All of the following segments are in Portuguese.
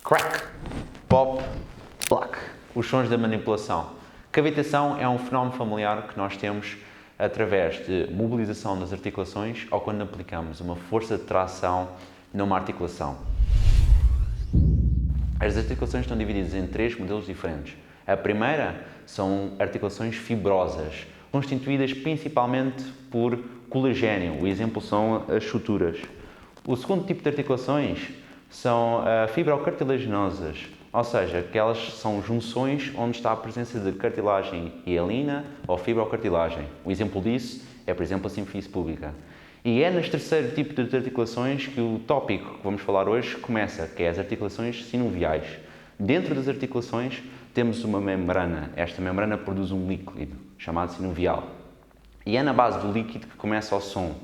Crack, pop, plack. Os sons da manipulação. Cavitação é um fenómeno familiar que nós temos através de mobilização das articulações ou quando aplicamos uma força de tração numa articulação. As articulações estão divididas em três modelos diferentes. A primeira são articulações fibrosas, constituídas principalmente por colagênio. O exemplo são as suturas. O segundo tipo de articulações são fibrocartilaginosas, ou seja, que elas são junções onde está a presença de cartilagem hialina ou fibrocartilagem. O exemplo disso é, por exemplo, a simfise púbica. E é neste terceiro tipo de articulações que o tópico que vamos falar hoje começa, que é as articulações sinoviais. Dentro das articulações temos uma membrana. Esta membrana produz um líquido, chamado sinovial. E é na base do líquido que começa o som.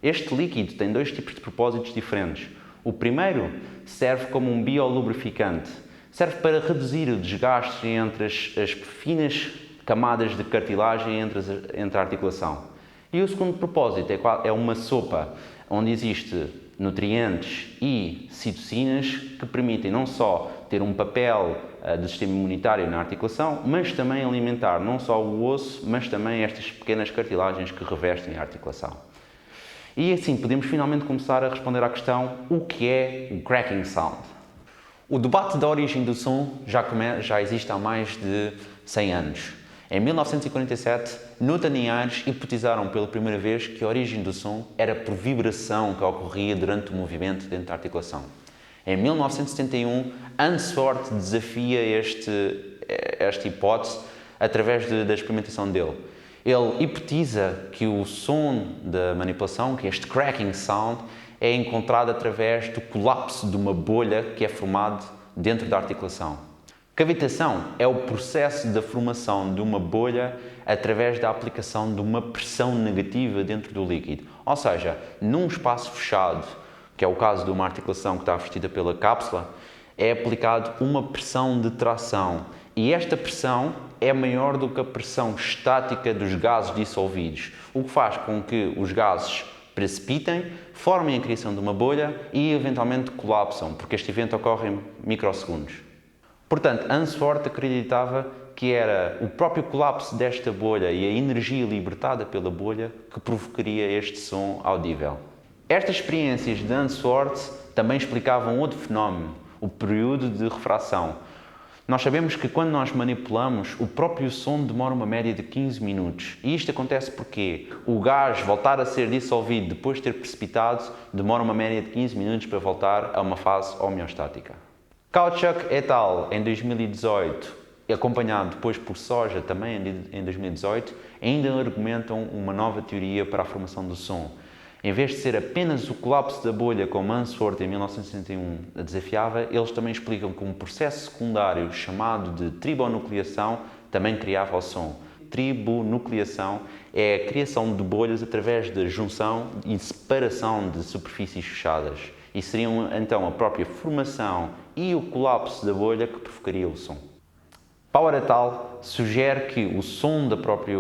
Este líquido tem dois tipos de propósitos diferentes. O primeiro serve como um biolubrificante. Serve para reduzir o desgaste entre as finas camadas de cartilagem entre a articulação. E o segundo propósito é uma sopa onde existe nutrientes e citocinas que permitem não só ter um papel do sistema imunitário na articulação, mas também alimentar não só o osso, mas também estas pequenas cartilagens que revestem a articulação. E assim podemos finalmente começar a responder à questão: o que é o cracking sound? O debate da origem do som já existe há mais de 100 anos. Em 1947, Newton e Ayres hipotetizaram pela primeira vez que a origem do som era por vibração que ocorria durante o movimento dentro da articulação. Em 1971, Ainsworth desafia esta hipótese através da experimentação dele. Ele hipotetiza que o som da manipulação, que este cracking sound, é encontrado através do colapso de uma bolha que é formado dentro da articulação. Cavitação é o processo da formação de uma bolha através da aplicação de uma pressão negativa dentro do líquido. Ou seja, num espaço fechado, que é o caso de uma articulação que está revestida pela cápsula, é aplicado uma pressão de tração. E esta pressão é maior do que a pressão estática dos gases dissolvidos, o que faz com que os gases precipitem, formem a criação de uma bolha e eventualmente colapsam, porque este evento ocorre em microsegundos. Portanto, Ainsworth acreditava que era o próprio colapso desta bolha e a energia libertada pela bolha que provocaria este som audível. Estas experiências de Ainsworth também explicavam outro fenómeno, o período de refração. Nós sabemos que quando nós manipulamos, o próprio som demora uma média de 15 minutos. E isto acontece porque o gás voltar a ser dissolvido depois de ter precipitado demora uma média de 15 minutos para voltar a uma fase homeostática. Kautschuk et al. Em 2018, acompanhado depois por Soja também em 2018, ainda argumentam uma nova teoria para a formação do som. Em vez de ser apenas o colapso da bolha, como Ainsworth em 1961 desafiava, eles também explicam que um processo secundário chamado de tribonucleação também criava o som. Tribonucleação é a criação de bolhas através da junção e separação de superfícies fechadas. E seriam então a própria formação e o colapso da bolha que provocaria o som. Power et al. Sugere que o som da própria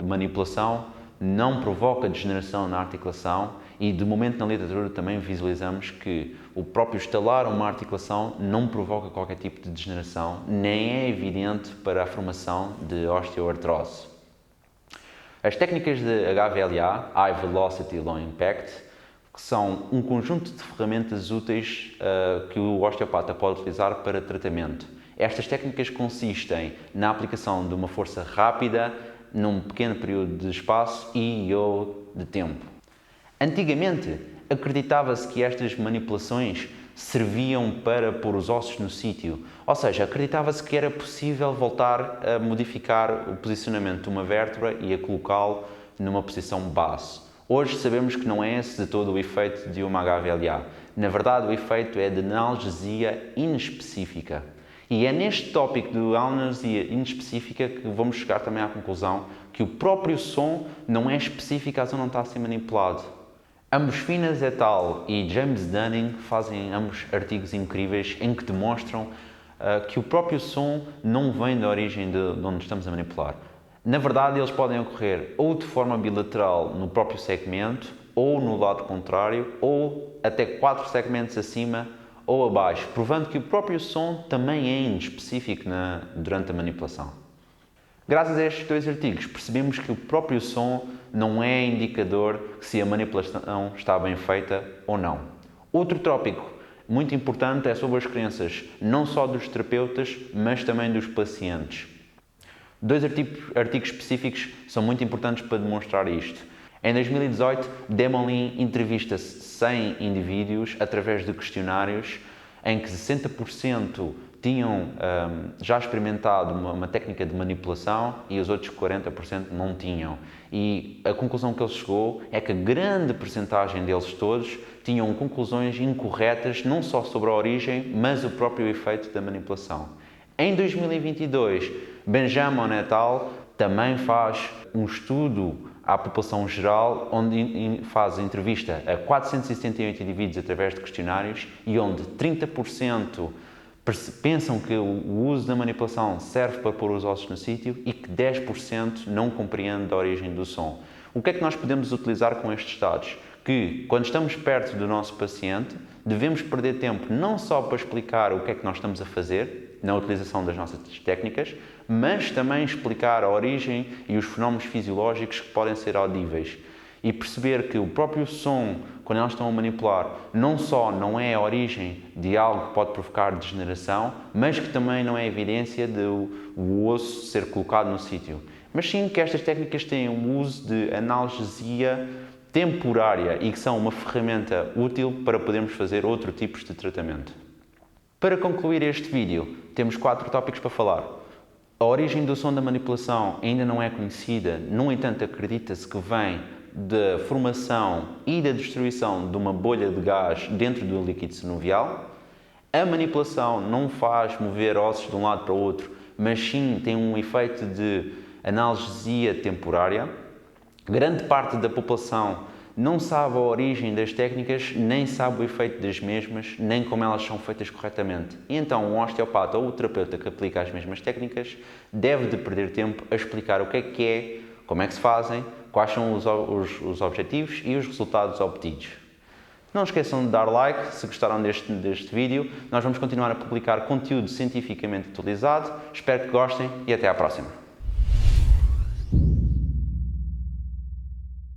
manipulação não provoca degeneração na articulação e, de momento, na literatura também visualizamos que o próprio estalar uma articulação não provoca qualquer tipo de degeneração, nem é evidente para a formação de osteoartrose. As técnicas de HVLA, High Velocity Low Impact, que são um conjunto de ferramentas úteis que o osteopata pode utilizar para tratamento. Estas técnicas consistem na aplicação de uma força rápida num pequeno período de espaço ou de tempo. Antigamente, acreditava-se que estas manipulações serviam para pôr os ossos no sítio, ou seja, acreditava-se que era possível voltar a modificar o posicionamento de uma vértebra e a colocá-lo numa posição base. Hoje sabemos que não é esse de todo o efeito de uma HVLA. Na verdade, o efeito é de analgesia inespecífica. E é neste tópico de analgesia inespecífica que vamos chegar também à conclusão que o próprio som não é específico à zona onde está a ser manipulado. Ambos Finas et al. E James Dunning fazem ambos artigos incríveis em que demonstram que o próprio som não vem da origem de onde estamos a manipular. Na verdade, eles podem ocorrer ou de forma bilateral no próprio segmento, ou no lado contrário, ou até 4 segmentos acima ou abaixo, provando que o próprio som também é inespecífico durante a manipulação. Graças a estes dois artigos, percebemos que o próprio som não é indicador se a manipulação está bem feita ou não. Outro tópico muito importante é sobre as crenças, não só dos terapeutas, mas também dos pacientes. Dois artigos específicos são muito importantes para demonstrar isto. Em 2018, Demolin entrevista 100 indivíduos através de questionários em que 60% tinham já experimentado uma técnica de manipulação e os outros 40% não tinham. E a conclusão que ele chegou é que a grande percentagem deles todos tinham conclusões incorretas, não só sobre a origem, mas o próprio efeito da manipulação. Em 2022, Benjamin et al. Também faz um estudo à população geral, onde faz entrevista a 478 indivíduos através de questionários e onde 30% pensam que o uso da manipulação serve para pôr os ossos no sítio e que 10% não compreende a origem do som. O que é que nós podemos utilizar com estes dados? Que, quando estamos perto do nosso paciente, devemos perder tempo não só para explicar o que é que nós estamos a fazer na utilização das nossas técnicas, mas também explicar a origem e os fenómenos fisiológicos que podem ser audíveis. E perceber que o próprio som, quando elas estão a manipular, não só não é a origem de algo que pode provocar degeneração, mas que também não é evidência de o osso ser colocado no sítio. Mas sim que estas técnicas têm um uso de analgesia temporária e que são uma ferramenta útil para podermos fazer outro tipo de tratamento. Para concluir este vídeo, temos 4 tópicos para falar. A origem do som da manipulação ainda não é conhecida, no entanto acredita-se que vem da formação e da destruição de uma bolha de gás dentro do líquido sinovial. A manipulação não faz mover ossos de um lado para o outro, mas sim tem um efeito de analgesia temporária. Grande parte da população não sabe a origem das técnicas, nem sabe o efeito das mesmas, nem como elas são feitas corretamente. E então um osteopata ou o terapeuta que aplica as mesmas técnicas deve de perder tempo a explicar o que é, como é que se fazem, quais são os objetivos e os resultados obtidos. Não esqueçam de dar like se gostaram deste vídeo. Nós vamos continuar a publicar conteúdo cientificamente atualizado. Espero que gostem e até à próxima.